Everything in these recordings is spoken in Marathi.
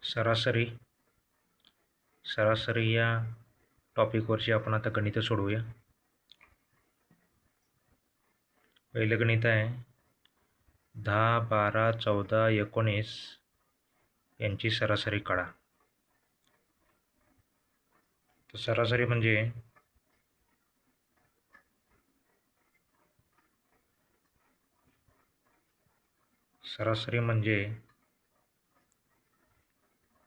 सरासरी सरासरी या टॉपिकवरची आपण आता गणितं सोडवूया. पहिलं गणित आहे 10, 12, 14, 19 यांची सरासरी काढा. तर सरासरी म्हणजे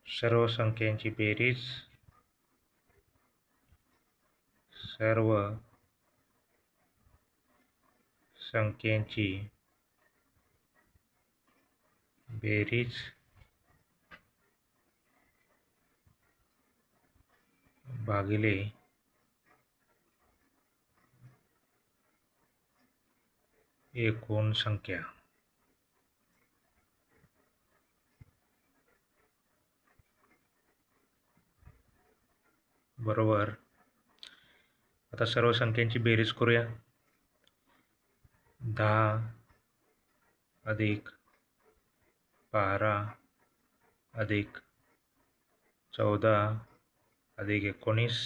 सर्व संख्यांची बेरीज सर्व संख्यांची बेरीज भागिले एकूण संख्या. बरोबर. आता सर्व संख्यांची बेरीज करूया. 10 अधिक 12 अधिक 14 अधिक 19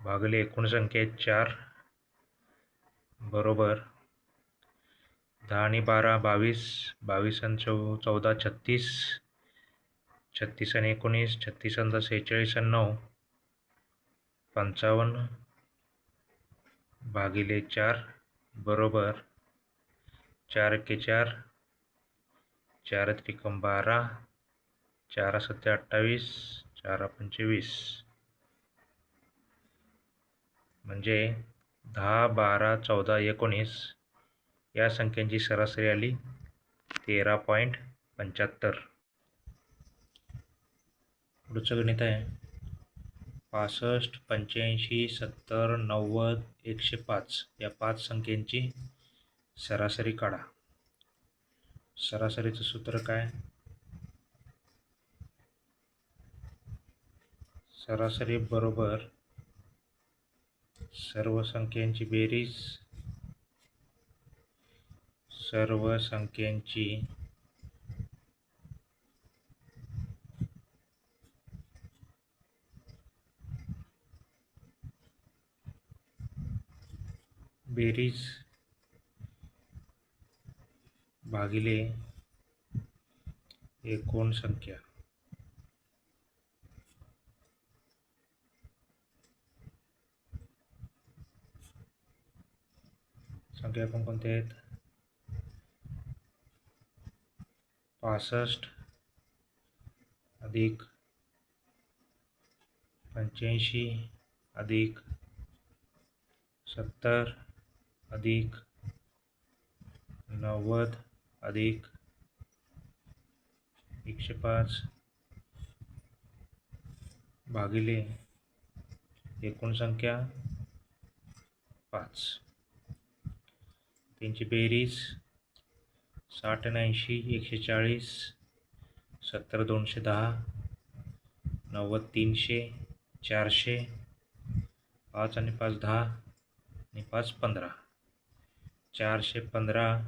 भागिले एकूण संख्या 4 बरोबर 10 आणि 12 22, 22 आणि 14 36, 36 आणि 19, 36 आणि 46 आणि 9 55 भागिले 4 बरोबर 4 एके 4, 4 त्रिकम 12, 4 सत्ते 28, 4 पंचे 20 म्हणजे 10, 12, 14, 19 या संख्यांची सरासरी आली 13.75. पुढचं गणित आहे 65, 85, 70, 90, 105 या 5 संख्यांची सरासरी काढा. सरासरीचं सूत्र काय? सरासरी बरोबर सर्व संख्यांची बेरीज सर्व संख्यांची बेरीज भागिले एकूण संख्या. संख्या कोणकोणत्या आहेत? 65 अधिक 85 अधिक 70 अधिक 90 अधिक 105 भागिले एकूण संख्या 5. त्यांची बेरीज 60 आणि 80, 140, 70 210, 90 300, 400, 5 आणि 5 10 आणि 5 15, 415,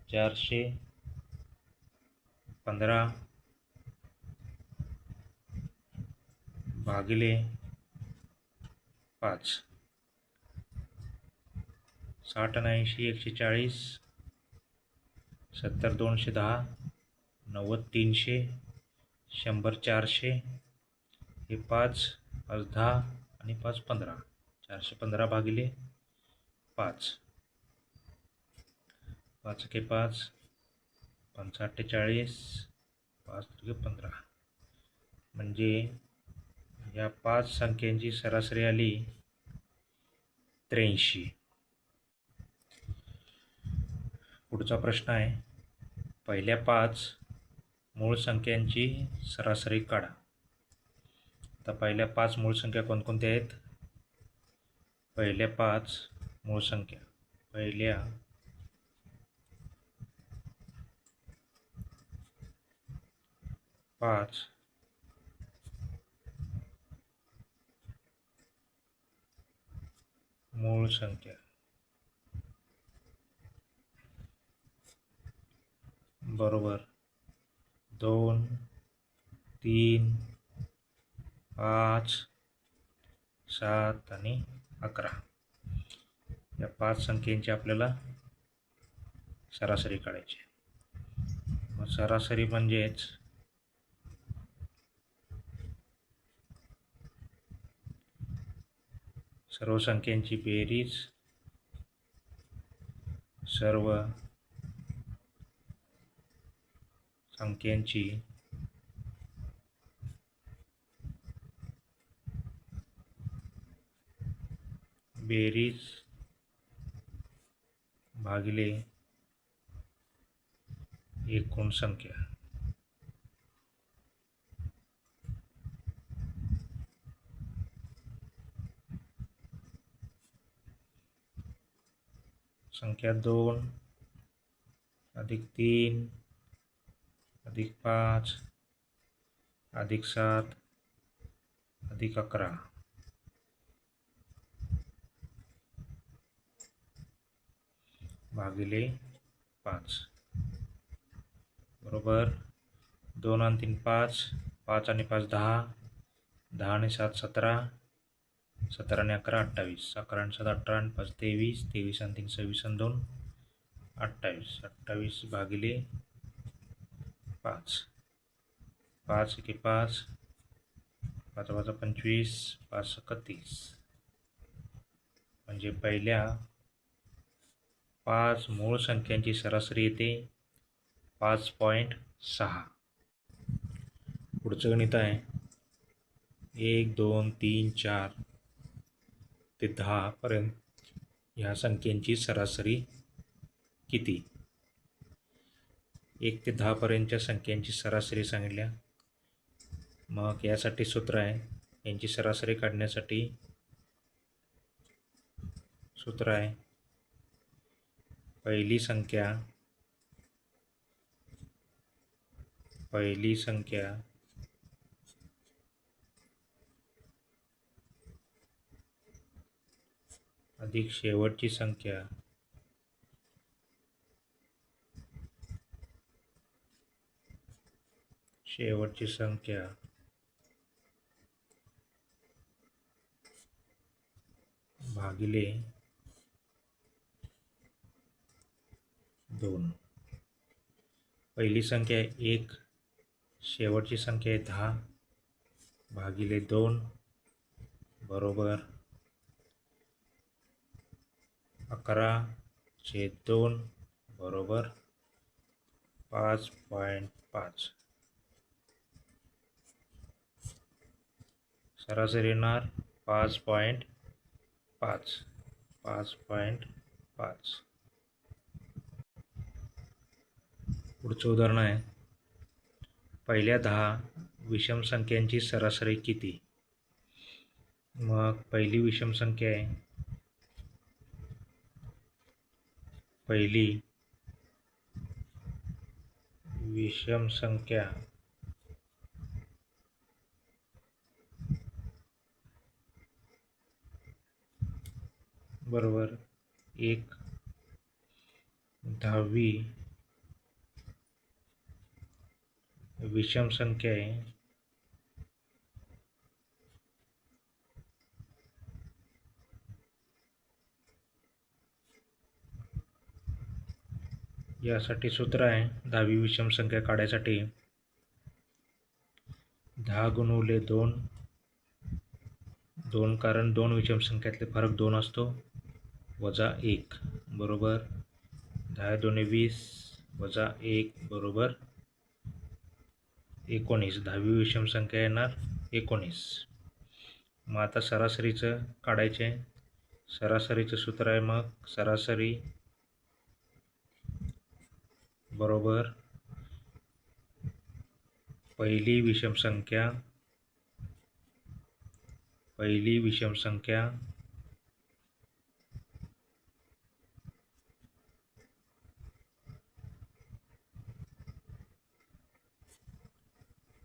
415 भागिले 5. 60 आणि 80, 140, 70 210, 90 300, 100 400 हे 5 5 10 आणि 5 15, 415 भागिले 5. 5 एके 5, 5 8 40, 5 त्रिके 15 म्हणजे या 5 संख्यांची सरासरी आली 83. पुढचा प्रश्न आहे पहिल्या 5 मूळ संख्यांची सरासरी काढा. आता पहिल्या 5 मूळ संख्या कोणकोणत्या आहेत? पहिल्या 5 मूळ संख्या पहिल्या 5 मूळ संख्या बरोबर 2 3 5 7 आणि 11 या 5 संख्येची आपल्याला सरासरी काढायची. मग सरासरी म्हणजेच सर्व संख्यांची बेरीज सर्व संख्यांची बेरीज भागिले एकूण संख्या. संख्या 2 अधिक 3 अधिक 5 अधिक 7 अधिक 11 भागिले 5 बरोबर 2 आणि 3 5 5 आणि 5 10 10 आणि 7 17 17 आणि 11 28 11 आणि 7 18 आणि 5 23 23 आणि 3 26 आणि 2 28 28 भागिले 5 5 एके 5 5 5 25 5 31 म्हणजे पहिल्या 5 मूळ संख्यांची सरासरी येते 5.6. पुढचं गणित आहे 1 2 3 4 ते 10 पर्यंत ह्या संख्यांची सरासरी किती. 1 ते 10 पर्यंतच्या संख्यांची सरासरी सांगितल्या. मग यासाठी सूत्र आहे, यांची सरासरी काढण्यासाठी सूत्र आहे पहिली संख्या अधिक शेवटची संख्या भागिले 2. पहिली संख्या 1 शेवटची संख्या आहे 10 भागिले 2 बरोबर 11/2 बरोबर 5.5. सरासरी येणार 5.5. पुढचं उदाहरण आहे पहिल्या 10 विषम संख्यांची सरासरी किती. मग पहिली विषम संख्या आहे बरोबर 1/10 विषम संख्या आहे यासाठी सूत्र आहे 10वी विषम संख्या काढायसाठी 10 गुणिले 2 कारण 2 विषम संख्यातले फरक 2 असतो वजा 1 बरोबर 10 2 20 वजा 1 बरोबर 19. 10वी विषम संख्या येणार 19. मग आता सरासरीचं काढायचे आहे. सरासरीचं सूत्र आहे मग सरासरी बरोबर पहिली विषम संख्या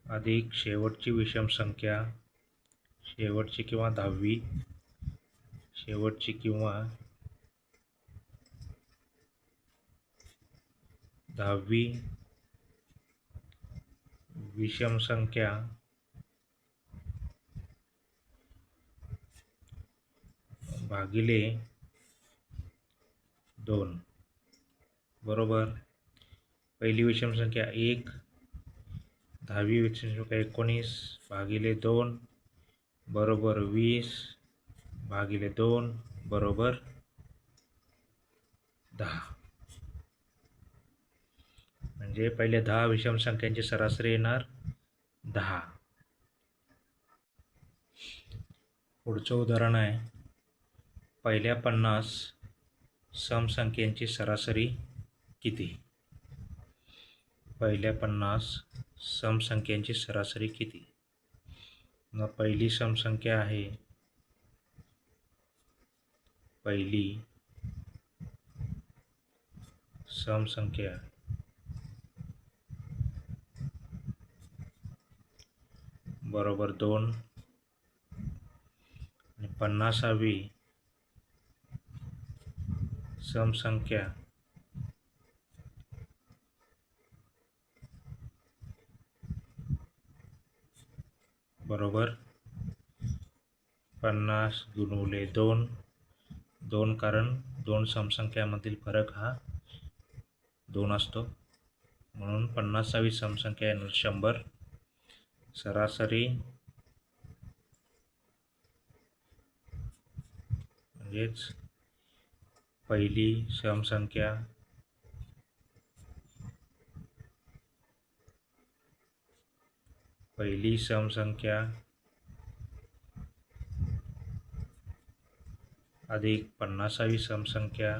अधिक शेवटची विषम संख्या शेवटची किंवा 10वी विषम संख्या भागिले 2 बरोबर. पहिली विषम संख्या 1, 10वी विषम संख्या 19 भागिले 2 बरोबर 20 भागिले 2 बरोबर 10. म्हणजे पहिले 10 विषम संख्यांची सरासरी येणार 10. पुढचं उदाहरण आहे, पहिल्या 50 समसंख्यांची सरासरी किती? पहिल्या 50 समसंख्यांची सरासरी किती? मग पहिली समसंख्या आहे, पहिली समसंख्या बरोबर 2 आणि 50वी समसंख्या बरोबर 50 गुणिले 2 कारण 2 समसंख्यामधील फरक हा 2 असतो, म्हणून 50वी समसंख्या येणार 100. सरासरी म्हणजेच पहिली समसंख्या अधिक 50वी समसंख्या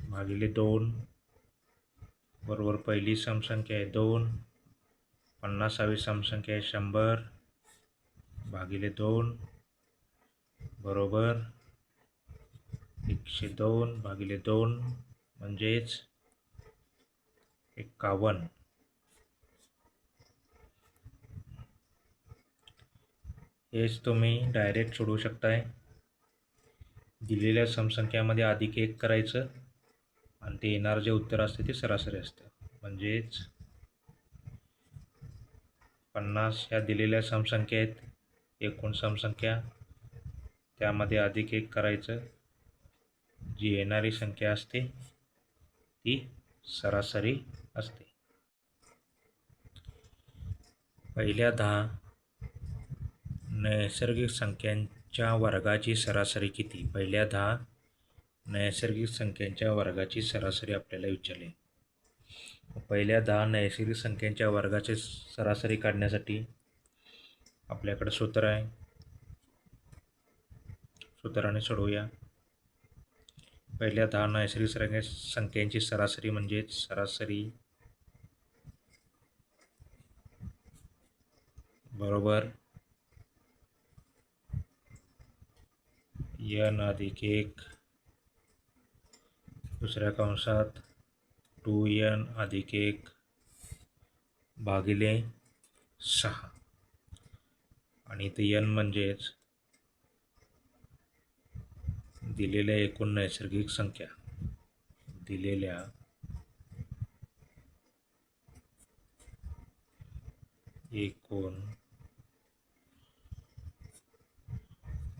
भागिले 2 बरोबर पहिली समसंख्या आहे 2, 50वी समसंख्या आहे 100 भागिले 2 बरोबर 102 भागिले 2 म्हणजेच 51. हेच तुम्ही डायरेक्ट सोडवू शकताय. दिलेल्या समसंख्यामध्ये अधिक 1 करायचं आणि ते येणार जे उत्तर असते ते सरासरी असतं. म्हणजेच 50 ह्या दिलेल्या समसंख्या आहेत, एकूण समसंख्या, त्यामध्ये अधिक 1 करायचं, जी येणारी संख्या असते ती सरासरी असते. पहिल्या 10 नैसर्गिक संख्यांच्या वर्गाची सरासरी किती? पहिल्या 10 नैसर्गिक संख्यांच्या वर्गाची सरासरी आपल्याला विचारली. पहिल्या 10 नैसर्गिक संख्यांच्या वर्गाची सरासरी काढण्यासाठी आपल्याकडे सूत्र आहे, सूत्राने सोडवूया. पहिल्या 10 नैसर्गिक संख्यांची सरासरी म्हणजेच सरासरी बरोबर n अधिक 1 दुसऱ्या कंसात 2n अधिक 1 भागिले 6 आणि इथे n म्हणजेच दिलेल्या एकूण नैसर्गिक संख्या, दिलेल्या एकूण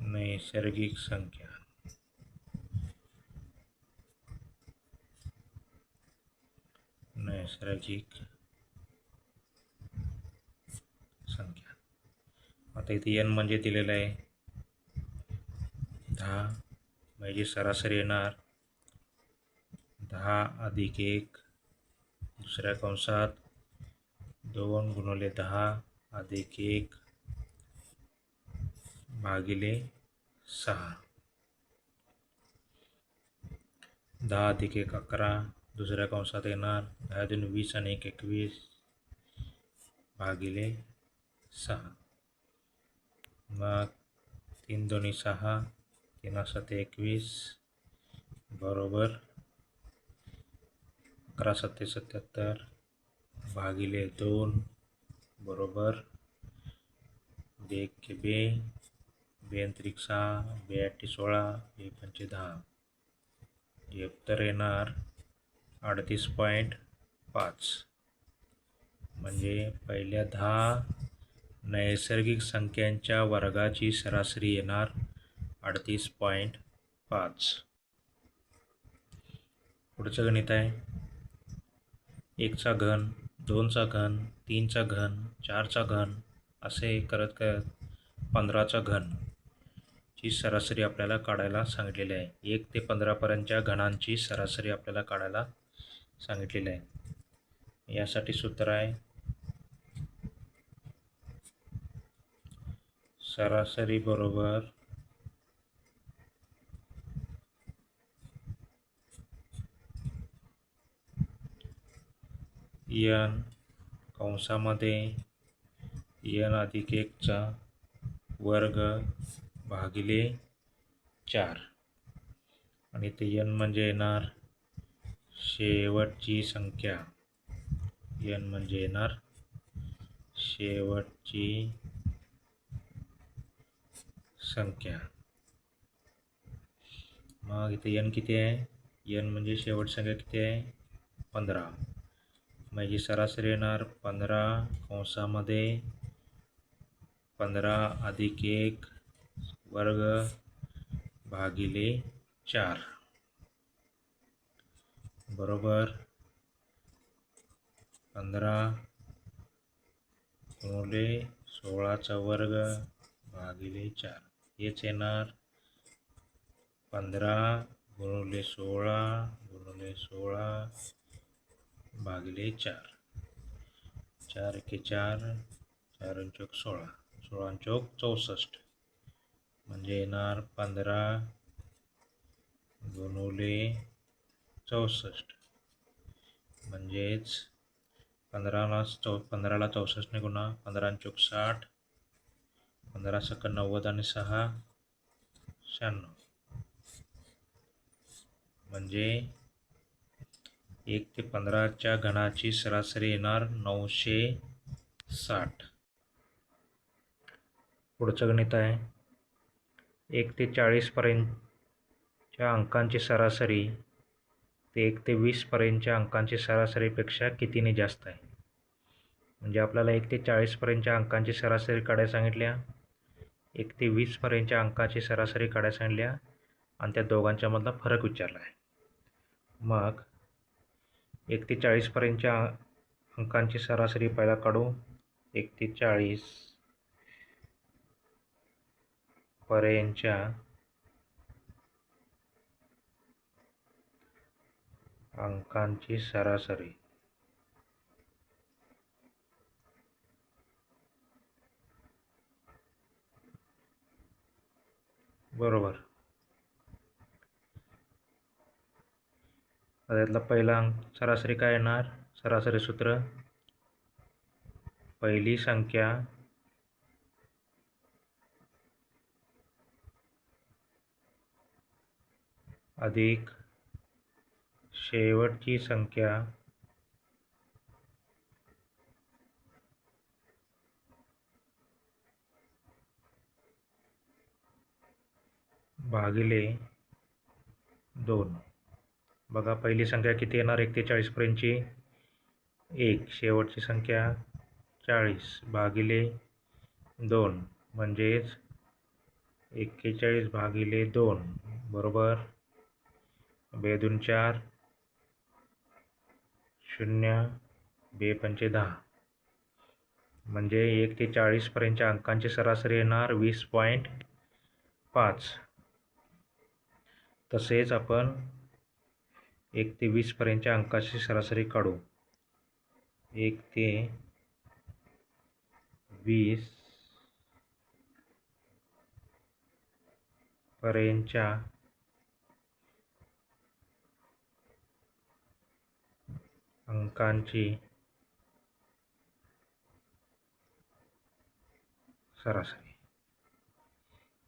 नैसर्गिक संख्या आता इथे n म्हणजे दिलेलं आहे 10, म्हणजे सरासरी येणार 10 अधिक 1 दुसऱ्या कंसात 2 गुणिले 10 अधिक 1 भागिले 6. 10 अधिक 1 11 दुसऱ्या कंसात येणार 10 दून 20 आणि 1 21 भागिले 6. मग 3 दोन्ही 6 3 7 21 बरोबर 11 7 77 भागिले 2 बरोबर बे एक्के बे, बे अंतरिक 6, बे अठ्ठे 16, बे पंचे 10. हे उत्तर येणार 38.5. म्हणजे पहिल्या 10 नैसर्गिक संख्यांच्या वर्गाची सरासरी येणार 38.5. पुढचं गणित आहे 1चा घन, 2चा घन, 3चा घन, 4चा घन असे करत करत 15चा घन ची सरासरी आपल्याला काढायला सांगितलेली आहे. 1 ते 15 पर्यंतच्या घनांची सरासरी आपल्याला काढायला सांगितलेली आहे. यासाठी सूत्र आहे सरासरी बरोबर n कंसामध्ये n अधिक 1चा वर्ग भागिले 4 आणि ते n म्हणजे येणार शेवटची संख्या. n म्हणजे येणार शेवटची संख्या. मग इथे n किती आहे? n म्हणजे शेवटची संख्या किती आहे? 15. म्हणजे सरासरी येणार 15 कंसामध्ये 15 अधिक 1 वर्ग भागिले 4 बरोबर 15 गुणिले 16चा वर्ग भागिले 4. हेच येणार 15 गुणिले 16 भागिले 4. 4 एके 4, 4 चौक 16, 16 चौक 64. म्हणजे येणार 15 गुणिले 64. म्हणजेच 15ला 64ने गुणा, 15 चौक 60, 15 सक 90 आणि 6 96. म्हणजे 1 ते 15च्या घनाची सरासरी येणार 960. पुढचं गणित आहे 1 ते 40 पर्यंतच्या अंकांची सरासरी ते 1 ते 20 पर्यंतच्या अंकांची सरासरीपेक्षा कितीने जास्त आहे. म्हणजे आपल्याला 1 ते 40 पर्यंतच्या अंकांची सरासरी काढायला सांगितल्या, 1 ते 20 पर्यंतच्या अंकाची सरासरी काढायला सांगितल्या आणि त्या दोघांच्या मधला फरक विचारला आहे. मग 1 ते 40 पर्यंतच्या अंकांची सरासरी पहिला काढू. 1 ते 40 पर्यंतच्या अंकांची सरासरी बरोबर. त्यातला पहिला अंक सरासरी काय येणार? सरासरी सूत्र पहिली संख्या अधिक शेवटची संख्या भागिले 2. बघा पहिली संख्या किती येणार 1 ते 40 पर्यंतची 1, शेवटची संख्या 40 भागिले 2 म्हणजेच 41 भागिले 2 बरोबर 2 2 4 0 2 पंचे 10. म्हणजे 1 ते 40 पर्यंतच्या अंकांची सरासरी येणार 20.5. तसेच आपण 1 ते 20 पर्यंतच्या अंकाची सरासरी काढू. 1 ते 20 पर्यंतच्या अंकांची सरासरी.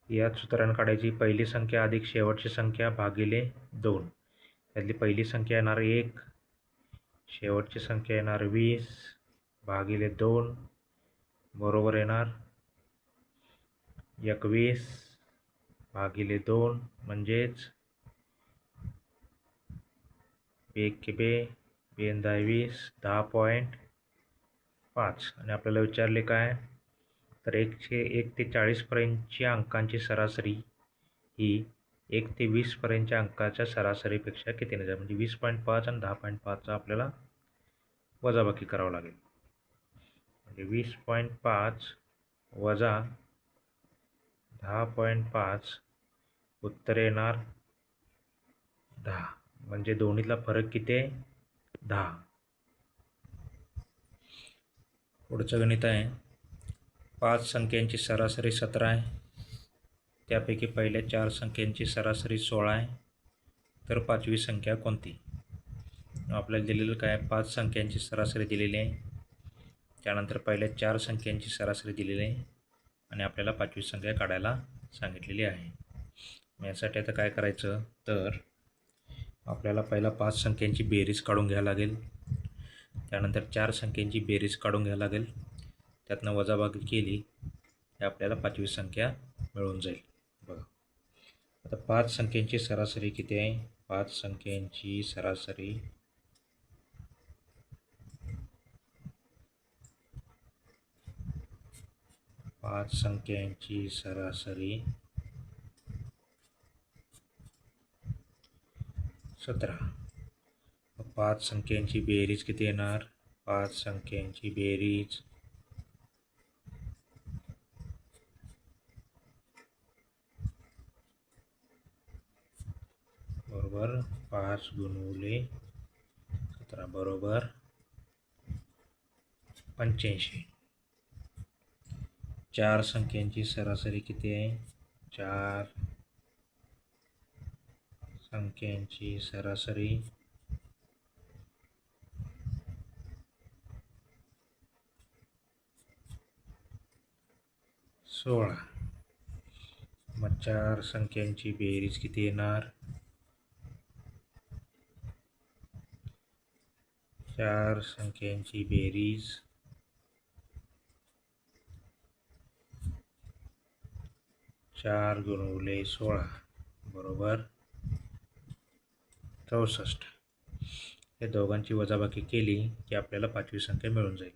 यात सूत्राने काढायची पहिली संख्या अधिक शेवटची संख्या भागिले 2. त्यातली पहिली संख्या येणार 1, शेवटची संख्या येणार 20 भागिले 2 बरोबर येणार 21 भागिले 2 म्हणजेच 1 बे 20 10.5 आणि आपल्याला विचारले काय तर 1 ते 40पर्यंतची अंकांची सरासरी ही 1 ते 20पर्यंतच्या अंकाच्या सरासरीपेक्षा किती नजर म्हणजे 20.5 आणि 10.5चा आपल्याला वजाबाकी करावं लागेल. म्हणजे 20.5 वजा 10.5 उत्तर येणार 10 म्हणजे दोन्हीतला फरक किती आहे 10. पुढचं गणित आहे 5 संख्यांची सरासरी 17 आहे. त्यापैकी पहिल्या 4 संख्यांची सरासरी 16 आहे. तर 5वी संख्या कोणती? आपल्याला दिलेलं काय 5 संख्यांची सरासरी दिलेली आहे. त्यानंतर पहिल्या 4 संख्यांची सरासरी दिलेली आहे आणि आपल्याला 5वी संख्या काढायला सांगितलेली आहे. यासाठी आता काय करायचं तर आपल्याला पहिला 5 संख्यांची बेरीज काढून घ्यावी लागेल. त्यानंतर 4 संख्यांची बेरीज काढून घ्यावी लागेल. त्यातनं वजाबाकी केली की आपल्याला 5वी संख्या मिळून जाईल. बघा आता 5 संख्यांची सरासरी किती आहे 5 संख्यांची सरासरी 17. 5 संख्यांची बेरीज किती येणार 5 संख्यांची बेरीज बरोबर 5 गुणिले 17 बरोबर 85. 4 संख्यांची सरासरी किती आहे 4 संख्यांची सरासरी 16. मग 4 संख्यांची बेरीज किती येणार 4 संख्यांची बेरीज 4 गुणिले 16 बरोबर 64. हे दोघांची वजाबाकी केली की आपल्याला 5वी संख्या मिळून जाईल.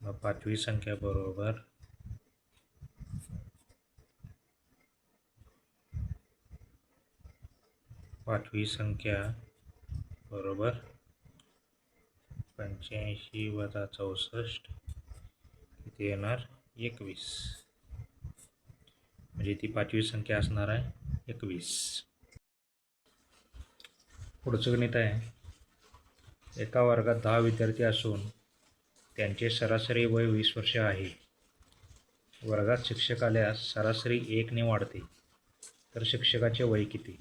मग 5वी संख्या बरोबर 85 वजा 64 किती येणार 21 म्हणजे ती 5वी संख्या असणार आहे 21. पुढचं गणित आहे एका वर्गात 10 विद्यार्थी असून त्यांचे सरासरी वय 20 वर्ष आहे. वर्गात शिक्षक आल्यास सरासरी 1 ने वाढते तर शिक्षकाचे वय किती?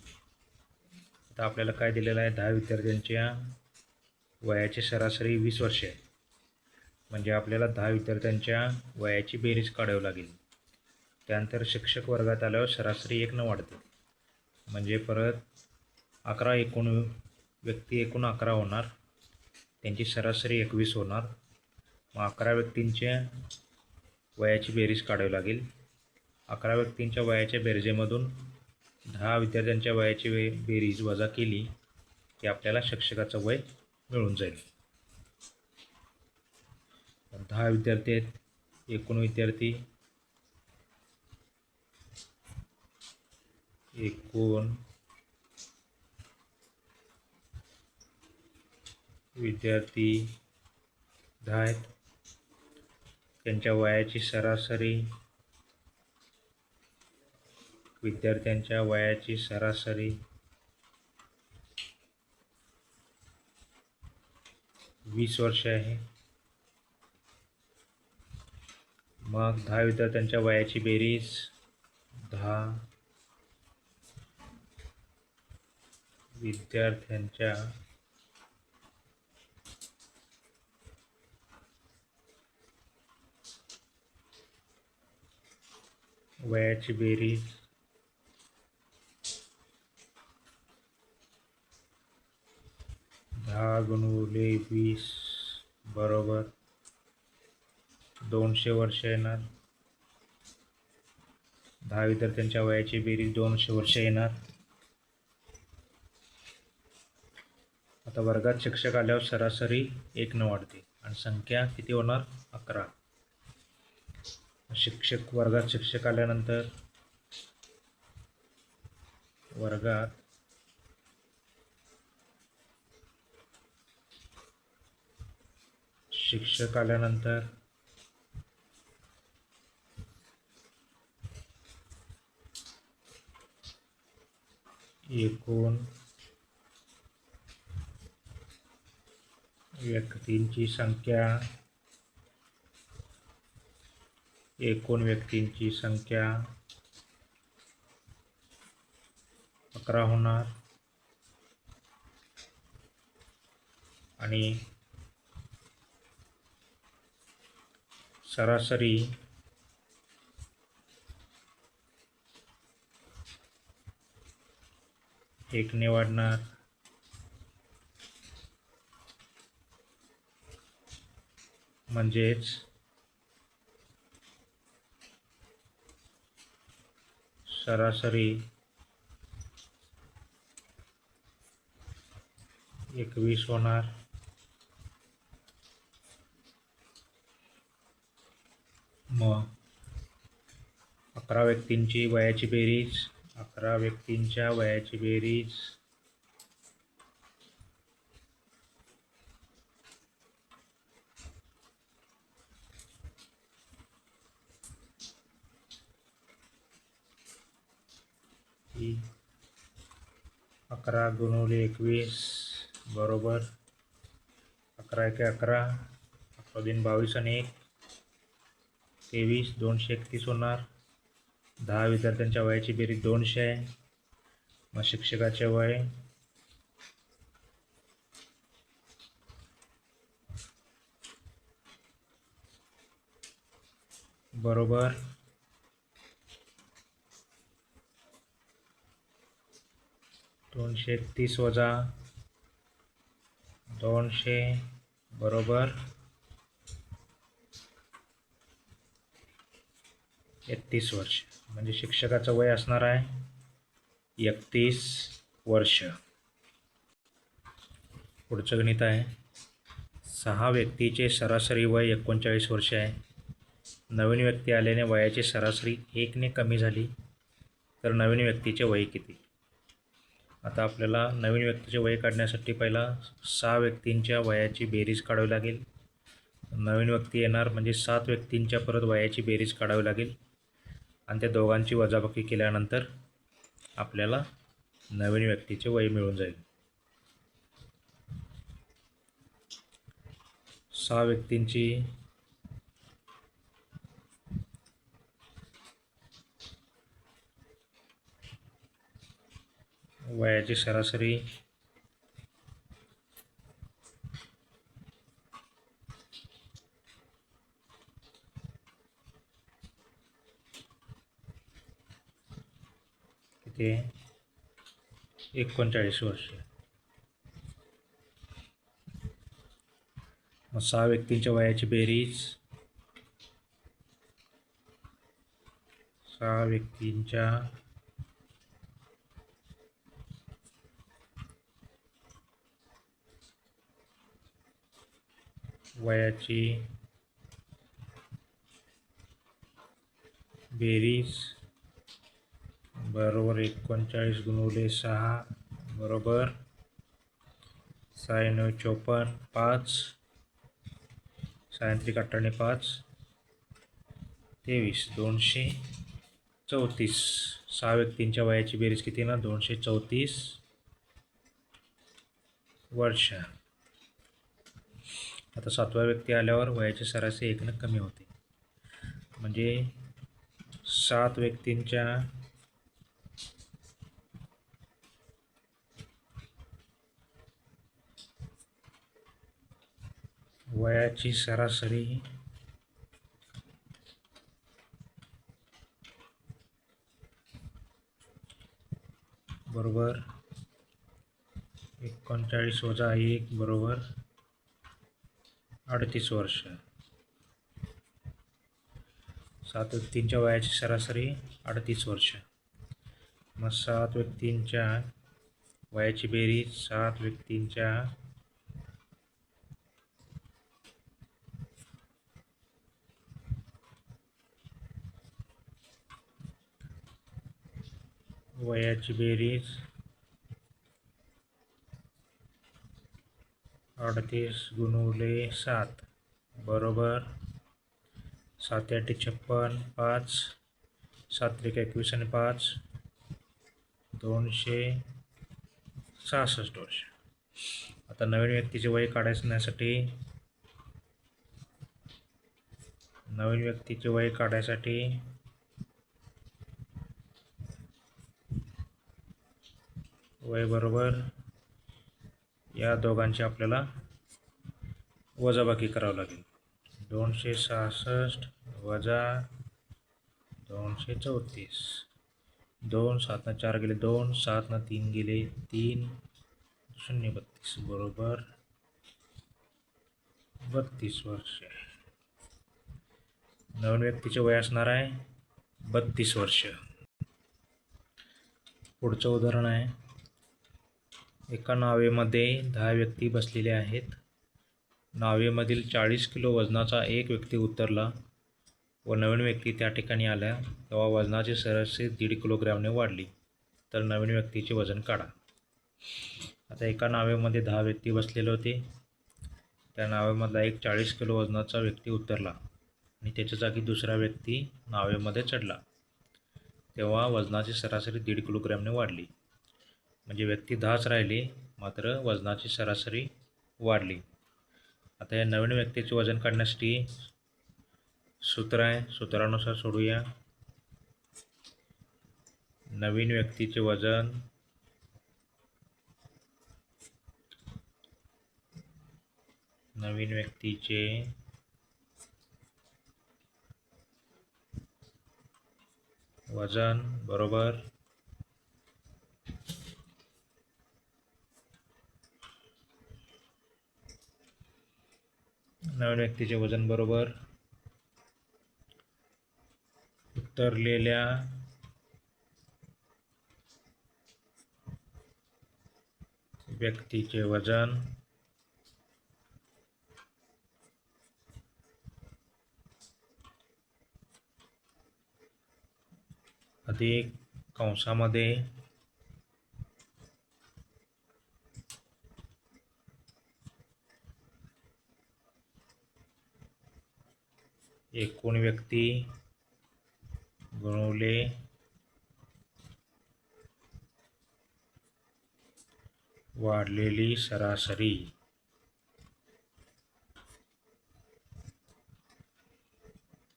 आता आपल्याला काय दिलेलं आहे 10 विद्यार्थ्यांच्या वयाची सरासरी 20 वर्ष आहे. म्हणजे आपल्याला 10 विद्यार्थ्यांच्या वयाची बेरीज काढावी लागेल. त्यानंतर शिक्षक वर्गात आल्यावर सरासरी 1 न वाढते म्हणजे परत 11 एकूण व्यक्ती एकूण 11 होणार त्यांची सरासरी 21 होणार. मग 11 व्यक्तींच्या वयाची बेरीज काढावी लागेल. 11 व्यक्तींच्या वयाच्या बेरजेमधून 10 विद्यार्थ्यांच्या वयाची बेरीज वजा केली की आपल्याला शिक्षकाचं वय मिळून जाईल. 10 विद्यार्थी आहेत एकूण विद्यार्थी एकूण विद्यार्थी 10 आहेत त्यांच्या वयाची सरासरी विद्यार्थ्यांच्या वयाची सरासरी 20 वर्ष आहे. मग 10 विद्यार्थ्यांच्या वयाची बेरीज 10 विद्यार्थ्यांच्या वयाची बेरीज 10 गुणिले 20 बरोबर 200 वर्ष येणार. 10 विद्यार्थ्यांच्या वयाची बेरीज 200 वर्ष येणार. आता वर्गात शिक्षक आल्यावर सरासरी 1 न वाढते आणि संख्या किती होणार? 11. वर्गात शिक्षक आल्यानंतर वर्गात शिक्षक आल्यानंतर एकूण व्यक्तींची संख्या 11 होणार आणि सरासरी 1 ने वाढणार. म्हणजेच सरासरी 21 होणार. मग 11 व्यक्तींची वयाची बेरीज 11 व्यक्तींच्या वयाची बेरीज ही 11 गुणिले 21 बरोबर 11 एके 11, 11 22 आणि 1 23, 231 होणार. 10 विद्यार्थ्यांच्या वयाची बेरीज 200 आहे. मग शिक्षकाचे वय बरोबर 231 वजा 200 बरोबर 31 वर्ष. म्हणजे शिक्षकाचं वय असणार आहे 31 वर्ष. पुढचं गणित आहे 6 व्यक्तीचे सरासरी वय 39 वर्ष आहे. नवीन व्यक्ती आल्याने वयाची सरासरी 1 ने कमी झाली तर नवीन व्यक्तीचे वय किती? आता आपल्याला नवीन व्यक्तीचे वय काढण्यासाठी पहिला 6 व्यक्तींच्या वयाची बेरीज काढावी लागेल. नवीन व्यक्ती येणार म्हणजे 7 व्यक्तींच्या परत वयाची बेरीज काढावी लागेल आणि त्या दोघांची वजाबाकी केल्यानंतर आपल्याला नवीन व्यक्तीचे वय मिळून जाईल. 6 व्यक्तींची वयाची सरासरी किती आहे? 39 वर्ष. मग 6 व्यक्तींच्या वयाची बेरीज 6 व्यक्तींच्या वयाची बेरीज बरोबर 39 गुणिले 6 बरोबर 6 9 54 5 6 3 18 5 23 234. 6 व्यक्तींच्या वयाची बेरीज किती ना 234 वर्ष. आता 7वा व्यक्ती आल्यावर वयाची सरासरी 1 ने कमी होते म्हणजे 7 व्यक्तींच्या वयाची सरासरी बरोबर 39 वजा 1 बरोबर 38 वर्ष. 7 व्यक्तींच्या वयाची सरासरी 38 वर्ष. मग 7 व्यक्तींच्या वयाची बेरीज 7 व्यक्तींच्या वयाची बेरीज 38 गुणिले 7 बरोबर 7 8 56 5 7 3 21 आणि 5 266 वर्ष. आता नवीन व्यक्तीचे वय काढण्यासाठी वय बरोबर या दोघांची आपल्याला वजाबाकी करावं लागेल. 266 वजा 234. 2 7 4 गेले 2 7 3 गेले 3 0 32 बरोबर 32 वर्ष. नवीन व्यक्तीचे वय असणार आहे 32 वर्ष. पुढचं उदाहरण आहे, एका नावेमध्ये 10 व्यक्ती बसलेले आहेत. नावेमधील 40 किलो वजनाचा एक व्यक्ती उतरला व नवीन व्यक्ती त्या ठिकाणी आल्या तेव्हा वजनाची सरासरी 1.5 किलोग्रॅमने वाढली. तर नवीन व्यक्तीचे वजन काढा. आता एका नावेमध्ये 10 व्यक्ती बसलेले होते. त्या नावेमधला एक 40 किलो वजनाचा व्यक्ती उतरला आणि त्याच्या जागी दुसरा व्यक्ती नावेमध्ये चढला तेव्हा वजनाची सरासरी 1.5 किलोग्रॅमने वाढली. म्हणजे व्यक्ती 10च राहिले मात्र वजनाची सरासरी वाढली. आता या नवीन व्यक्तीचे वजन काढण्यासाठी सूत्र आहे, सूत्रानुसार सोडूया. नवीन व्यक्तीचे वजन बरोबर उतरलेल्या व्यक्तीचे वजन अधिक कंसामध्ये एकूण व्यक्ती गुणिले वाढलेली सरासरी.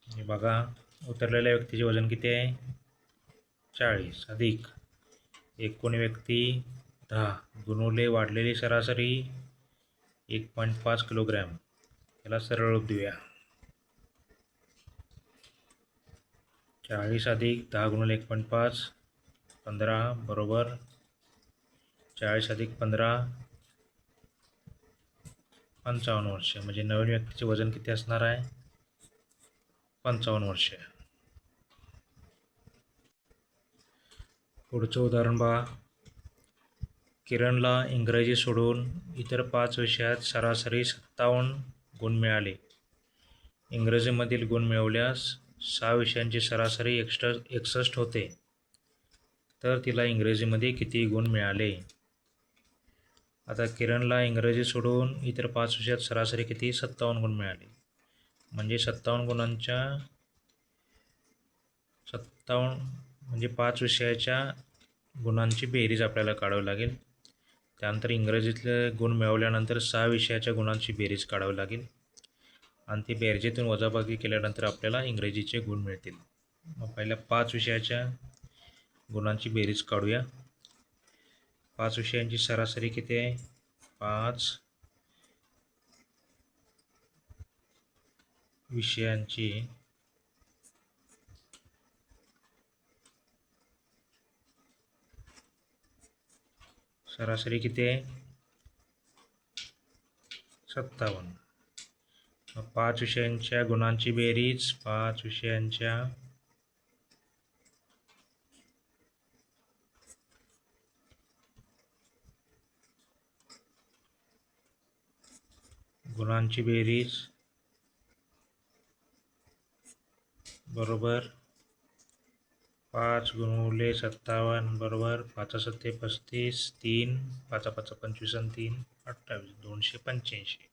हे बघा, उतरलेल्या व्यक्तीचे वजन किती आहे 40 अधिक एकूण व्यक्ती 10 गुणिले वाढलेली सरासरी 1.5 किलोग्रॅम. याला सरळ रूप देऊया. 40 अधिक 10 गुणिले 1.5 15 बरोबर 40 अधिक 15 55 वर्ष. म्हणजे नवीन व्यक्तीचे वजन किती असणार आहे 55 वर्ष. पुढचं उदाहरण पहा, किरणला इंग्रजी सोडून इतर 5 विषयात सरासरी 57 गुण मिळाले. इंग्रजीमधील गुण मिळवल्यास 6 विषयांची सरासरी 61 होते. तर तिला इंग्रजीमध्ये किती गुण मिळाले? आता किरणला इंग्रजी सोडून इतर 5 विषयात सरासरी किती 57 गुण मिळाले. म्हणजे 57 म्हणजे 5 विषयाच्या गुणांची बेरीज आपल्याला काढावी लागेल. त्यानंतर इंग्रजीतले गुण मिळवल्यानंतर 6 विषयाच्या गुणांची बेरीज काढावी लागेल आणि ती बेरजेतून वजाबाकी केल्यानंतर आपल्याला इंग्रजीचे गुण मिळतील. मग पहिल्या 5 विषयाच्या गुणांची बेरीज काढूया. 5 विषयांची सरासरी किती आहे 5 विषयांची सरासरी किती आहे 57. 5 विषयांच्या गुणांची बेरीज 5 विषयांच्या गुणांची बेरीज बरोबर 5 गुणिले 57 बरोबर 5 सत्ते 35 3 5 5 25 आणि 3 28 285.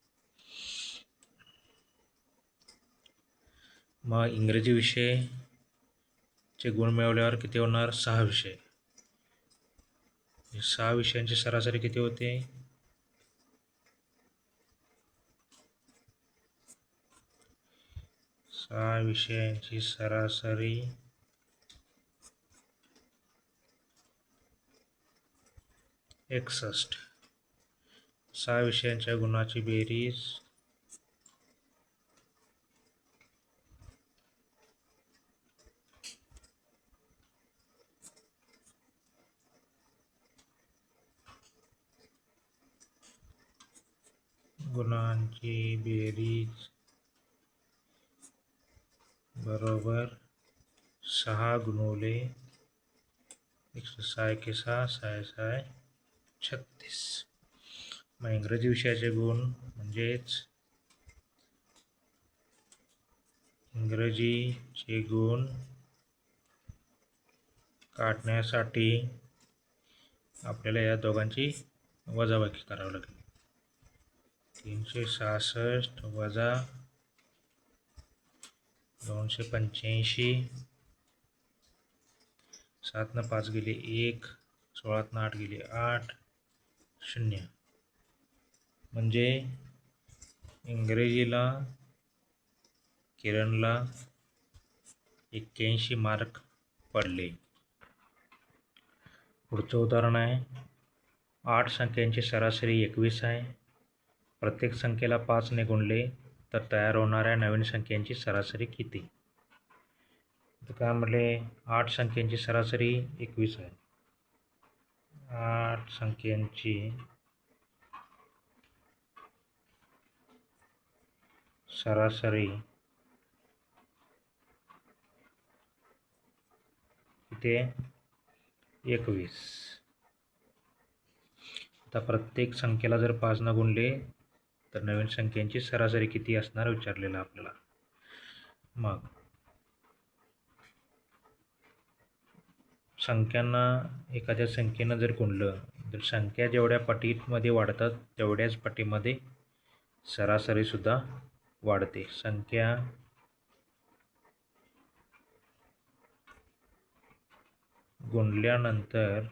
मग इंग्रजी विषयचे गुण मिळवल्यावर किती होणार 6 विषय. 6 विषयांची सरासरी किती होते 6 विषयांची सरासरी 61. 6 विषयांच्या गुणाची बेरीज गुणांची बेरीज बरोबर 6 गुणिले 6 1 6 6 6 36. मग इंग्रजी विषयाचे गुण म्हणजेच इंग्रजीचे गुण काढण्यासाठी आपल्याला या दोघांची वजाबाकी करावी लागेल. 366 वजा 285. 7 न 5 गेले 1, 16 न 8 गेले 8, 0. म्हणजे इंग्रजीला किरणला 81 मार्क पडले. पुढचं उदाहरण आहे 8 संख्यांची सरासरी 21 आहे. प्रत्येक संख्येला 5 ने गुणले तर तयार होणाऱ्या नवीन संख्यांची सरासरी किती. तर काय म्हटले 8 संख्यांची सरासरी 21 आहे. 8 संख्यांची सरासरी किती 21. आता प्रत्येक संख्येला जर 5 न गुणले तर नवीन संख्यांची सरासरी किती असणार विचारलेलं आपल्याला. मग संख्यांना एखाद्या संख्येनं जर गुणलं तर संख्या जेवढ्या पटीमध्ये वाढतात तेवढ्याच पटीमध्ये सरासरीसुद्धा वाढते. संख्या गुणल्यानंतर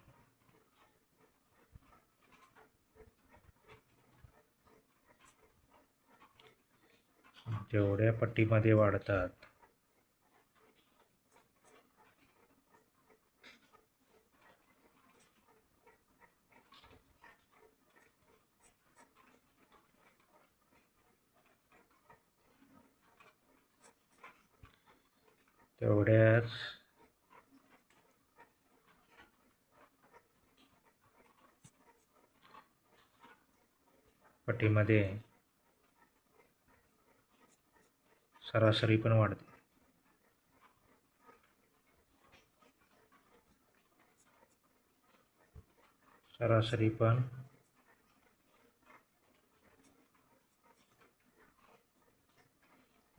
जेवढ्या पटीमध्ये वाढतात तेवढ्याच पटीमध्ये सरासरी पण वाढते. सरासरी पण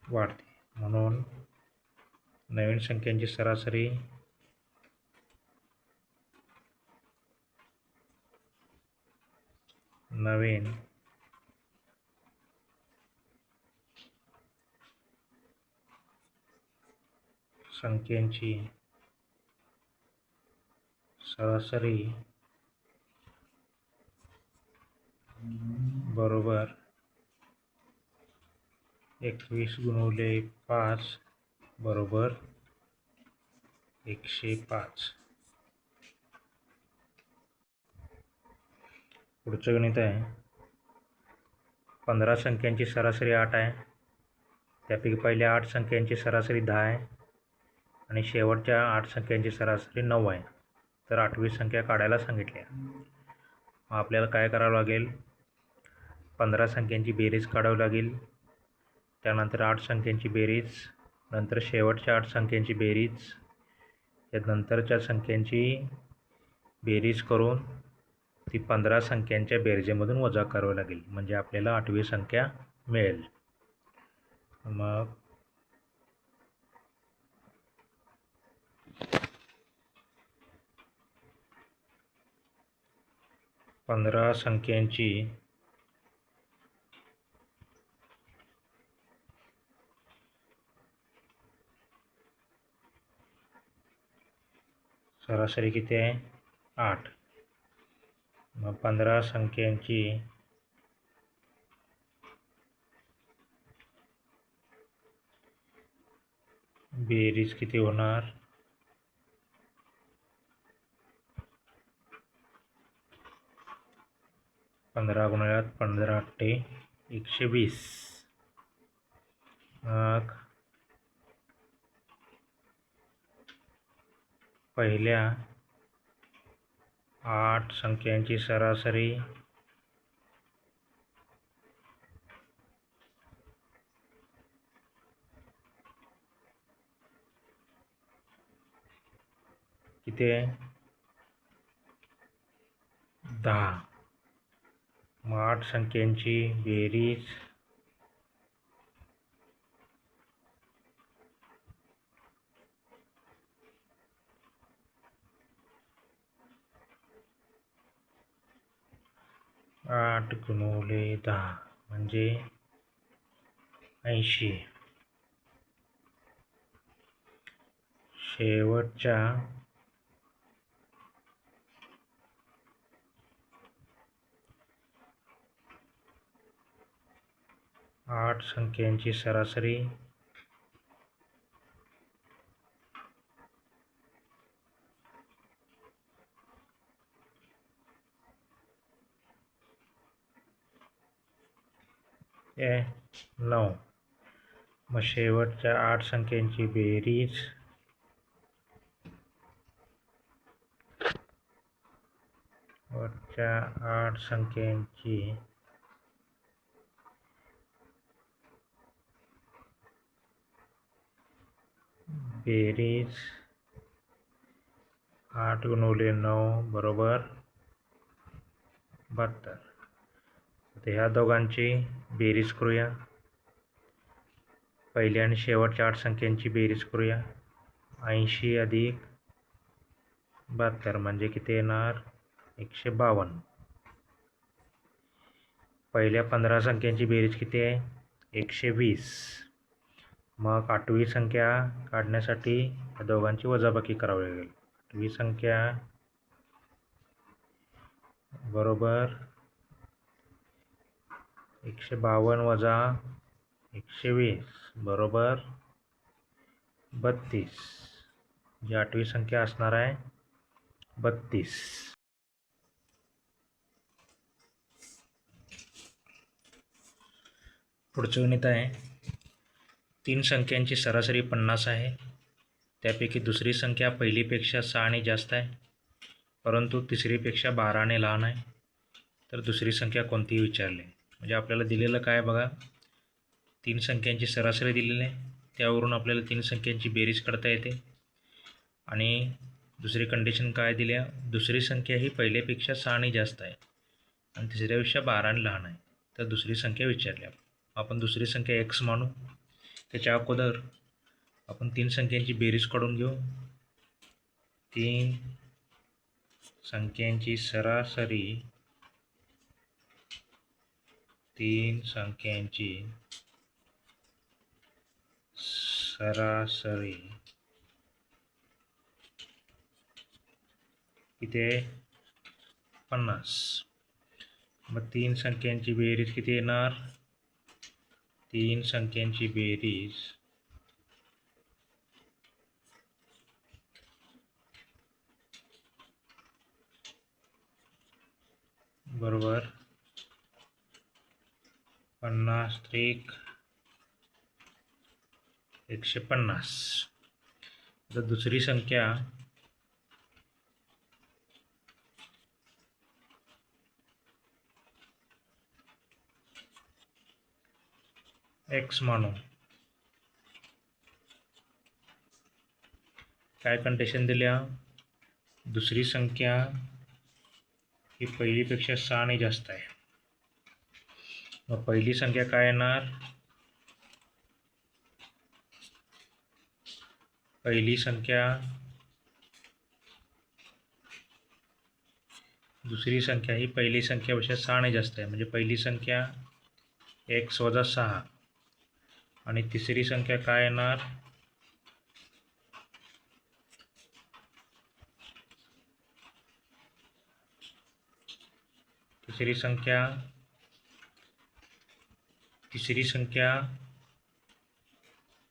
वाढते. म्हणून नवीन संख्यांची सरासरी नवीन संख्यांची सरासरी बरोबर 21 गुणिले 5 बरोबर 105. पुढचं गणित आहे 15 संख्यांची सरासरी 8 आहे. त्यापैकी पहिल्या 8 संख्यांची सरासरी 10 आहे आणि शेवटच्या 8 संख्यांची सरासरी 9 आहे. तर 8वी संख्या काढायला सांगितली आहे. आपल्याला काय करावं लागेल 15 संख्यांची बेरीज काढावी लागेल. त्यानंतर 8 संख्यांची बेरीज, नंतर शेवटच्या 8 संख्यांची बेरीज, त्यानंतरच्या संख्यांची बेरीज करून ती 15 संख्यांच्या बेरजेमधून वजा करावी लागेल, म्हणजे आपल्याला 8वी संख्या मिळेल. मग 15 संख्यांची सरासरी किती आहे? 8. मग 15 संख्यांची बेरीज किती होणार? 15 गुणिले 15 8 120. मग पहिल्या 8 संख्यांची सरासरी किती आहे? 10. मग 8 संख्यांची बेरीज आठ गुणिले 10 म्हणजे 80. शेवटच्या 8 संख्यांची सरासरी आहे 9. मग शेवटच्या 8 संख्यांची बेरीज वरच्या 8 संख्यांची बेरीज 8 गुणिले 9 बरोबर 72. आता ह्या दोघांची बेरीज करूया. पहिल्या आणि शेवटच्या 8 संख्यांची बेरीज करूया. 80 अधिक 72 म्हणजे किती येणार? 152. पहिल्या 15 संख्यांची बेरीज किती आहे? 120. मग 8वी संख्या काढण्यासाठी या दोघांची वजाबाकी करावी लागेल. 8वी संख्या बरोबर 152 वजा 120 बरोबर 32. जी 8वी संख्या असणार आहे 32. पुढचं गणित आहे. 3 संख्यांची सरासरी 50 आहे. त्यापैकी दुसरी संख्या पहिलीपेक्षा 6 जास्त आहे, परंतु तिसरीपेक्षा 12 लहान आहे. तर दुसरी संख्या कोणती विचारली. म्हणजे आपल्याला दिलेलं काय बघा, 3 संख्यांची सरासरी दिलेली आहे, त्यावरून आपल्याला 3 संख्यांची बेरीज करता येते. आणि दुसरी कंडिशन काय दिल्या, दुसरी संख्या ही पहिल्यापेक्षा 6 जास्त आहे आणि तिसऱ्यापेक्षा 12 लहान आहे. तर दुसरी संख्या विचारली. आपण दुसरी संख्या x मानू. त्याच्या अगोदर आपण 3 संख्यांची बेरीज काढून घेऊ. 3 संख्यांची सरासरी 3 संख्यांची सरासरी किती आहे? 50. मग 3 संख्यांची बेरीज किती येणार? 3 संख्यांची बेरीज बरोबर 50 त्रिक 150. तर दुसरी संख्या एक्स मानू. काय कंडिशन दिल्या? दुसरी संख्या ही पहिलीपेक्षा 6 जास्त आहे. मग पहिली संख्या काय येणार? पहिली संख्या दुसरी संख्या ही पहिली संख्यापेक्षा 6 जास्त आहे, म्हणजे पहिली संख्या x - 6 आणि तिसरी संख्या काय येणार? तिसरी संख्या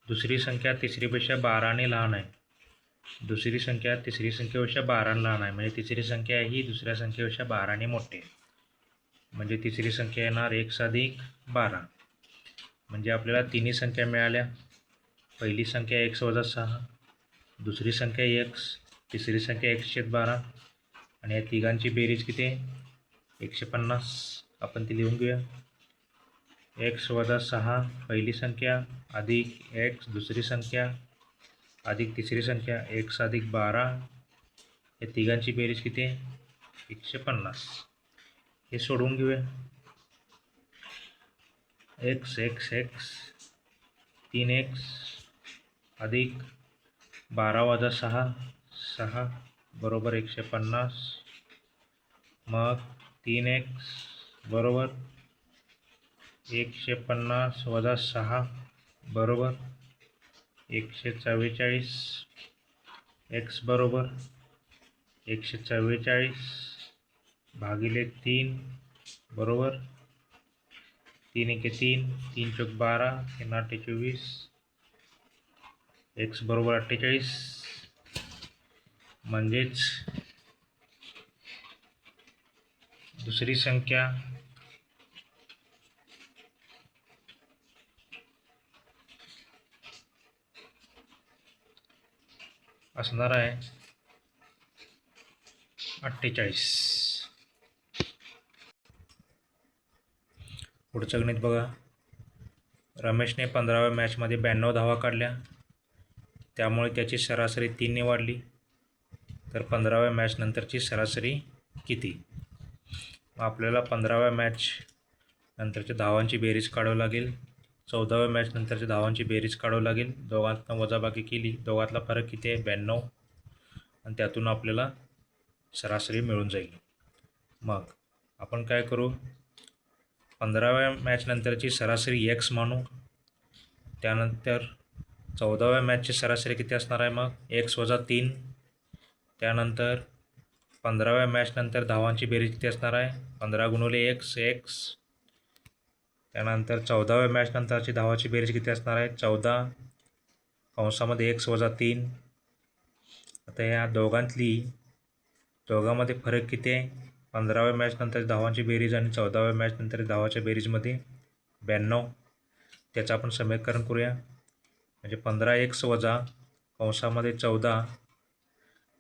दुसरी संख्या तिसरीपेक्षा 12 लहान आहे. दुसरी संख्या तिसरी संख्येपेक्षा 12 लहान आहे, म्हणजे तिसरी संख्या ही दुसऱ्या संख्येपेक्षा 12 मोठी आहे. म्हणजे तिसरी संख्या येणार x + 12. म्हणजे आपल्याला तिन्ही संख्या मिळाल्या. पहिली संख्या x - 6, दुसरी संख्या x, तिसरी संख्या x/12 आणि या तिघांची बेरीज किती? 150. आपण ती लिहून घेऊया. x - 6 पहिली संख्या अधिक x दुसरी संख्या अधिक तिसरी संख्या x + 12, या तिघांची बेरीज किती? 150. हे सोडवून घेऊया. x 3x अधिक 12 - 6 बरोबर 150. मग 3x बरोबर 150 - 6 बरोबर 144. x बरोबर 144 भागिले 3 बरोबर 3 × 3 3 × 12 3 × 8 = 24. x बरोबर 48. म्हणजेच दुसरी संख्या असणार आहे 48. पुढचं गणित बघा. रमेशने 15व्या मॅचमध्ये 92 धावा काढल्या, त्यामुळे त्याची सरासरी 3ने वाढली. तर 15व्या मॅच नंतरची सरासरी किती? आपल्याला 15व्या मॅच नंतरच्या धावांची बेरीज काढावी लागेल. 14व्या मॅच नंतरच्या धावांची बेरीज काढावी लागेल. दोघांतनं वजाबाकी केली, दोघातला फरक किती आहे? 92, आणि त्यातून आपल्याला सरासरी मिळून जाईल. मग आपण काय करू? 15व्या मॅच नंतरची सरासरी x मानू. त्यानंतर 14व्या मॅचची सरासरी किती असणार आहे? मग x - 3. त्यानंतर 15व्या मॅच नंतर धावांची बेरीज किती असणार आहे? 15 × x. त्यानंतर 14व्या मॅच नंतरची धावाची बेरीज किती असणार आहे? 14 कंसामध्ये x - 3. आता या दोघांमध्ये फरक किती आहे? 15व्या मॅच नंतर धावांची बेरीज आणि 14व्या मॅच नंतर धावाच्या बेरीजमध्ये 92. त्याचं आपण समीकरण करूया. म्हणजे 15x वजा कंसामध्ये 14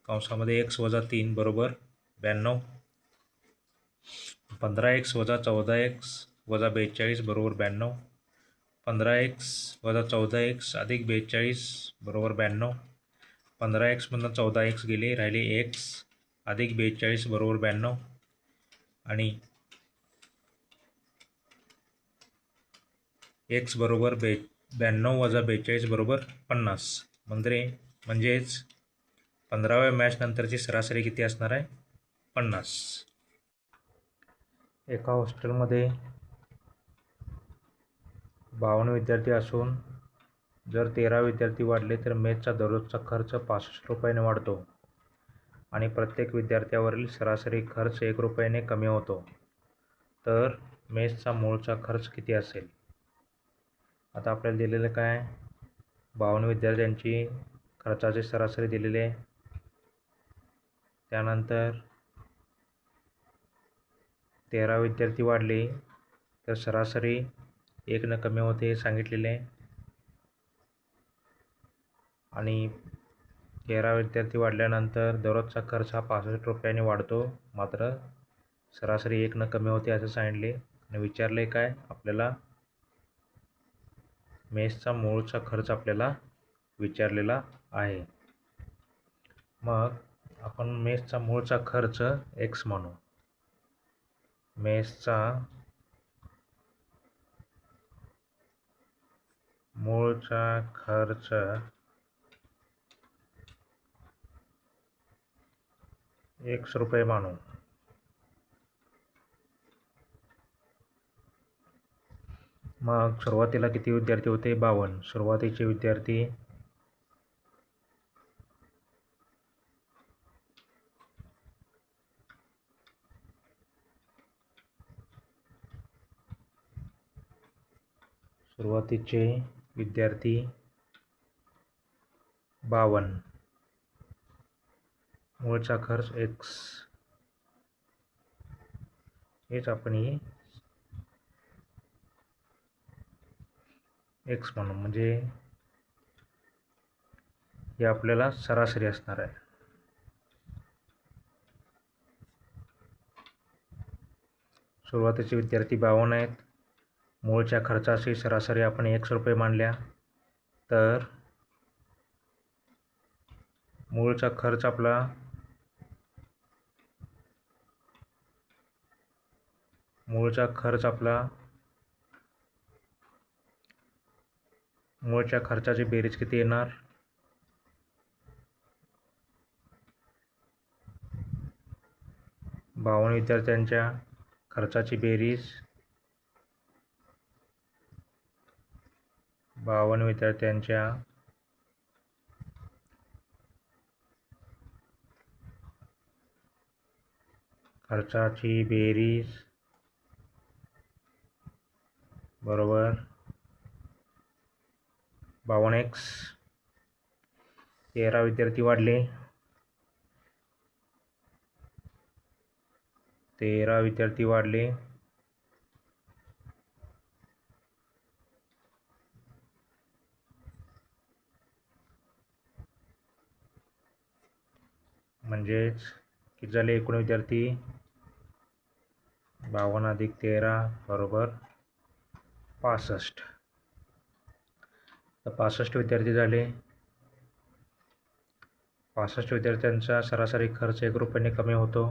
कंसामध्ये x - 3 बरोबर 92. 15x - 14x वजा 42 बरोबर 92. 15x - 14x अधिक 42 बरोबर 92. 15x मधून 14x गेले, राहिले x अधिक 42 बरोबर 92. आणि x बरोबर 92 वजा 42 बरोबर 50. म्हणजेच 15व्या मॅच नंतरची सरासरी किती असणार आहे? 50. एका हॉस्टेलमध्ये 52 विद्यार्थी असून जर 13 विद्यार्थी वाढले तर मेसचा दररोजचा खर्च 65 रुपयाने वाढतो आणि प्रत्येक विद्यार्थ्यावरील सरासरी खर्च 1 रुपयाने कमी होतो. तर मेसचा मूळचा खर्च किती असेल? आता आपल्याला दिलेलं काय? 52 विद्यार्थ्यांची खर्चाची सरासरी दिलेली आहे. त्यानंतर 13 विद्यार्थी वाढले तर सरासरी 1 न कमी होते हे सांगितलेले आहे. आणि 13 विद्यार्थी वाढल्यानंतर दररोजचा खर्च हा 65 रुपयाने वाढतो, मात्र सरासरी 1 न कमी होते असं सांगितले. आणि विचारले काय आपल्याला? मेसचा मूळचा खर्च आपल्याला विचारलेला आहे. मग आपण मेसचा मूळचा खर्च x म्हणू. मेसचा मूळचा खर्च ₹1 मानू. मग सुरुवातीला किती विद्यार्थी होते? 52. सुरुवातीचे विद्यार्थी सुरुवातीचे विद्यार्थी 52. मूळचा खर्च x. हेच आपण x म्हणू, म्हणजे हे आपल्याला सरासरी असणार आहे. सुरुवातीचे विद्यार्थी 52 आहेत. मूळच्या खर्चाची सरासरी आपण ₹1 मानल्या, तर मूळचा खर्च आपला मूळच्या खर्चाची बेरीज किती येणार? 52 विद्यार्थ्यांच्या खर्चाची बेरीज 52 विद्यार्थ्यांच्या खर्चाची बेरीज बरोबर 52x. 13 विद्यार्थी वाढले. 13 विद्यार्थी वाढले. म्हणजेच किती झाले एकूण विद्यार्थी? 52 अधिक 13 बरोबर 65. तर 65 विद्यार्थी झाले. 65 विद्यार्थ्यांचा सरासरी खर्च ₹1 कमी होतो.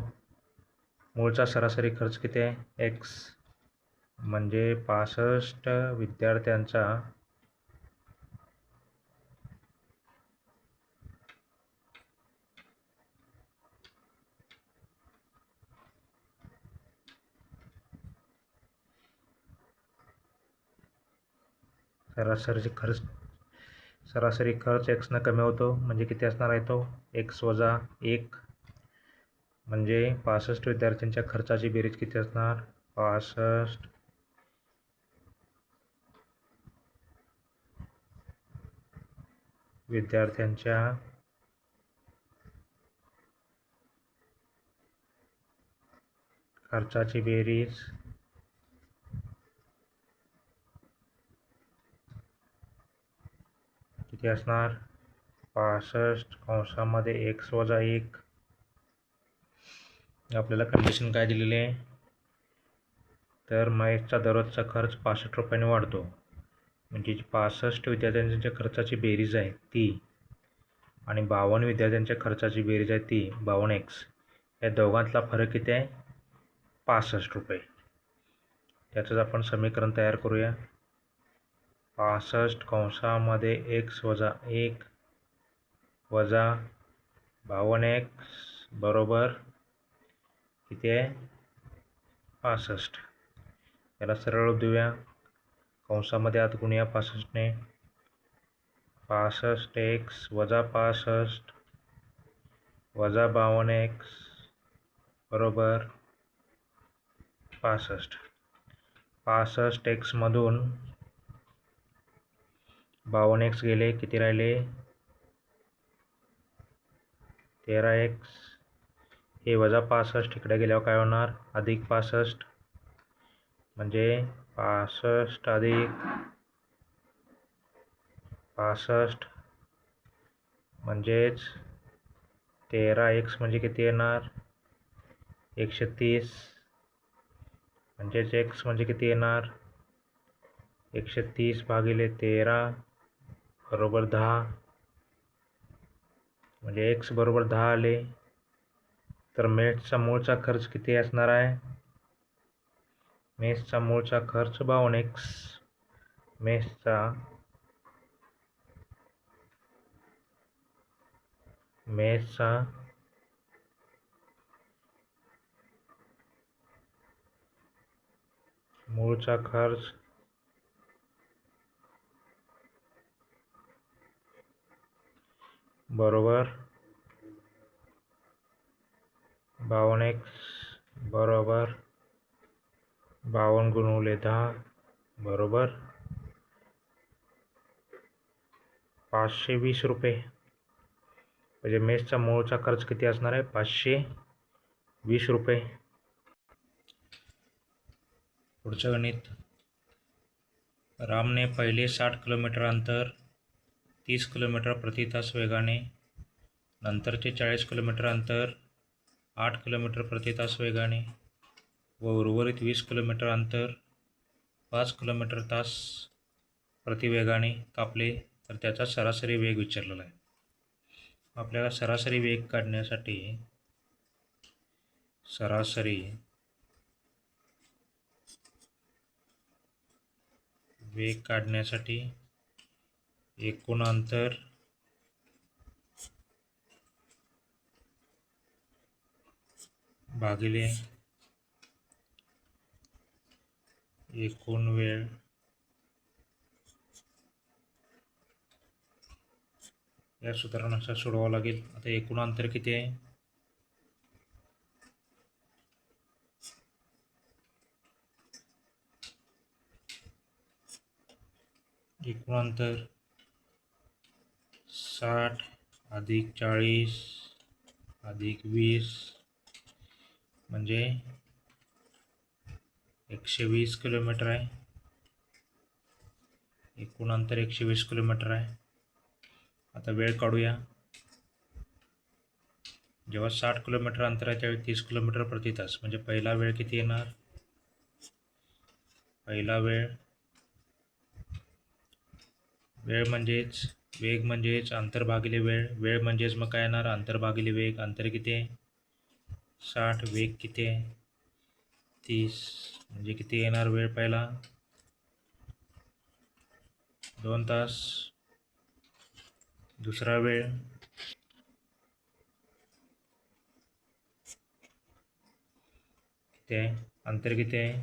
मूळचा सरासरी खर्च किती आहे? x. म्हणजे 65 विद्यार्थ्यांचा सरासरी खर्च x न कमी होतो, म्हणजे किती असणार आहे तो? x - 1. म्हणजे 65 विद्यार्थ्यांच्या खर्चाची बेरीज किती असणार? 65 विद्यार्थ्यांच्या खर्चाची बेरीज किती असणार? 65 कंसामध्ये x - 1. आपल्याला कंडिशन काय दिलेली आहे? तर मेसचा दररोजचा खर्च ₹65 वाढतो. म्हणजे 65 विद्यार्थ्यांच्या खर्चाची बेरीज आहे ती आणि 52 विद्यार्थ्यांच्या खर्चाची बेरीज आहे ती 52x. या दोघांतला फरक किती आहे? ₹65. त्याचंच आपण समीकरण तयार करूया. 65 कंसामध्ये x - 1 वजा 52x बरोबर किती आहे? 65. याला सरळ रूप देऊया. कंसामध्ये आत गुणूया 65ने. 65x वजा 65 वजा 52x बरोबर 65. 65x मधून 52x गेले, किती राहिले? 13x. हे वजा 65 इकडे गेल्यावर काय होणार? अधिक 65. म्हणजे 65 अधिक 65 म्हणजेच 13x म्हणजे किती येणार? 130. म्हणजेच x म्हणजे किती येणार? 130 भागिले 13 बरोबर 10, म्हणजे x बरोबर 10 आले. तर मेसचा मूळचा खर्च किती असणार आहे? मेसचा मूळचा खर्च 52x. मेसचा मूळचा खर्च बरोबर 52x बरोबर 52 गुणिले 10 बरोबर 520 रुपये. म्हणजे मेसचा मूळचा खर्च किती असणार आहे? 520 रुपये. पुढचं गणित. रामने पहिले 60 किलोमीटर अंतर 30 किलोमीटर प्रति तास वेगाने, नंतरचे 40 किलोमीटर अंतर 8 किलोमीटर प्रति तास वेगाने व उर्वरित 20 किलोमीटर अंतर 5 किलोमीटर तास प्रति वेगाने कापले, तर त्याचा सरासरी वेग विचारलेला आहे. आपल्याला सरासरी वेग काढण्यासाठी एकूण अंतर भागिले एकूण वेळ या सूत्रानुसार सोडवावं लागेल. आता एकूण अंतर किती आहे? एकूण अंतर 60 अधिक 40 अधिक 20 म्हणजे 120 किलोमीटर आहे. एकूण अंतर 120 किलोमीटर आहे. आता वेळ काढूया. जेव्हा 60 किलोमीटर अंतर आहे त्यावेळी 30 किलोमीटर प्रति तास, म्हणजे पहिला वेळ किती येणार? पहिला वेळ म्हणजेच वेग म्हणजेच अंतर भागिले वेळ. वेळ म्हणजेच मग काय येणार? अंतर भागिले वेग. अंतर किती आहे? 60. वेग किती आहे? 30. म्हणजे किती येणार वेळ पहिला? 2 तास. दुसरा वेळ किती आहे? अंतर किती आहे?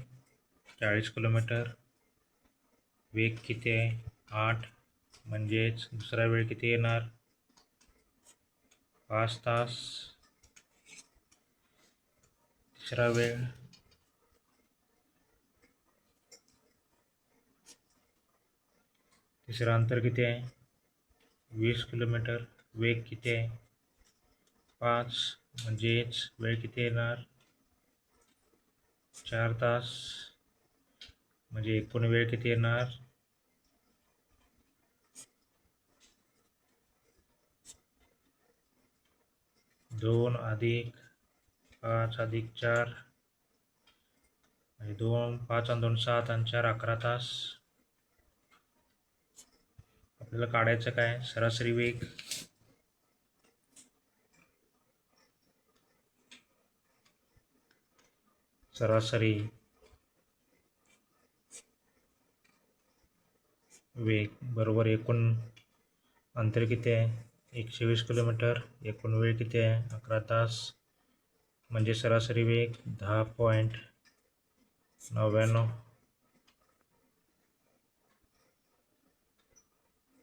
40 किलोमीटर. वेग किती आहे? 8. म्हणजेच दुसरा वेळ किती येणार? 5 तास. तिसरा वेळ तिसरा अंतर किती आहे? 20 किलोमीटर. वेग किती आहे? 5. म्हणजेच वेळ किती येणार? 4 तास. म्हणजे एकूण वेळ किती येणार? 2 अधिक 5 अधिक 4 म्हणजे 2, 5 आणि 2 7 आणि 4 11 तास. आपल्याला काढायचं काय? सरासरी वेग. सरासरी वेग बरोबर एकूण अंतर किती आहे? 120 किलोमीटर. एकूण वेळ किती आहे? 11 तास. म्हणजे सरासरी वेग 10.99